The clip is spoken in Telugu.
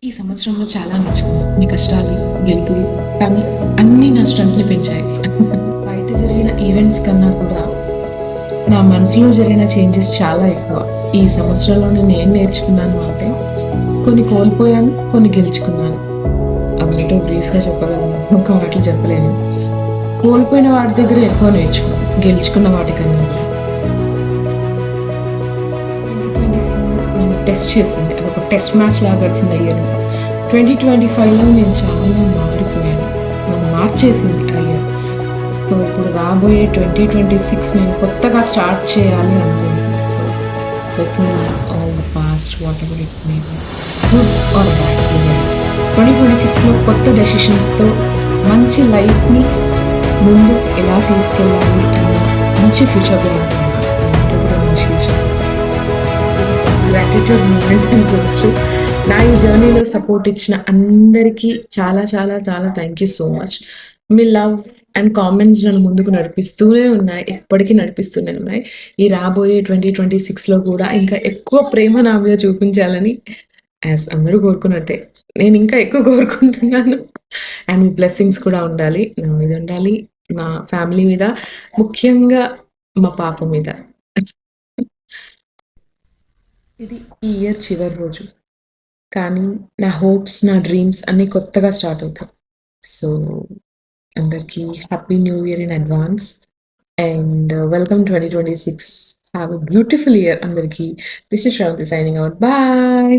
ఈ సంవత్సరంలో చాలా నచ్చింది. కొన్ని కష్టాలు, గెలుపులు, కానీ అన్నీ నా స్ట్రెంగ్త్‌ని పెంచాయి. బయట జరిగిన ఈవెంట్స్ కన్నా కూడా నా మనసులో జరిగిన చేంజెస్ చాలా ఎక్కువ. ఈ సంవత్సరంలో నేనేం నేర్చుకున్నాను అంటే, కొన్ని కోల్పోయాను, కొన్ని గెలుచుకున్నాను. అవేంటో బ్రీఫ్‌గా చెప్పగలను. ఒక్క మాటలో చెప్పలేను. కోల్పోయిన వాటి దగ్గర ఎక్కువ నేర్చుకున్నాను. గెలుచుకున్న వాటికన్నా కూడా. నన్ను టెస్ట్ చేసింది. అదొక టెస్ట్ మ్యాచ్ లాగా గడిచింది ఆ ఇయర్. 2025లో నేను చాలా మారిపోయాను. నన్ను మార్చేసింది ఆ ఇయర్. సో, ఇప్పుడు రాబోయే 2026 నేను కొత్తగా స్టార్ట్ చేయాలి అనుకుంటున్నాను. So, let me all the past whatever it may be, good or bad. 2026లో కొత్త డెసిషన్స్‌తో మంచి లైఫ్‌ని ముందు ఎలా తీసుకెళ్ళాలి అన్న మంచి ఫ్యూచర్ ప్లాన్ అదేంటో కూడా నేను షేర్ చేస్తాను. గ్రాటిట్యూడ్ మూమెంట్ అనుకోవచ్చు. నా ఈ జర్నీలో సపోర్ట్ ఇచ్చిన అందరికీ చాలా చాలా చాలా thank you so much. Me love and comments నన్ను ముందుకు నడిపిస్తూనే ఉన్నాయి. ఎప్పటికీ నడిపిస్తూనే ఉన్నాయి. ఈ రాబోయే 2026లో కూడా ఇంకా ఎక్కువ ప్రేమ నా మీద చూపించాలని యాస్ అందరూ కోరుకున్నట్టే నేను ఇంకా ఎక్కువ కోరుకుంటున్నాను. అండ్ మీ బ్లెస్సింగ్స్ కూడా ఉండాలి. నా మీద ఉండాలి. నా ఫ్యామిలీ మీద, ముఖ్యంగా మా పాప మీద. ఇది ఈ ఇయర్ చివరి రోజు. కానీ నా హోప్స్, నా డ్రీమ్స్ అన్నీ కొత్తగా స్టార్ట్ అవుతాయి. సో, అందరికీ happy new year in advance and welcome 2026. Have a beautiful year అందరికీ. This is Sravanthi signing out. Bye.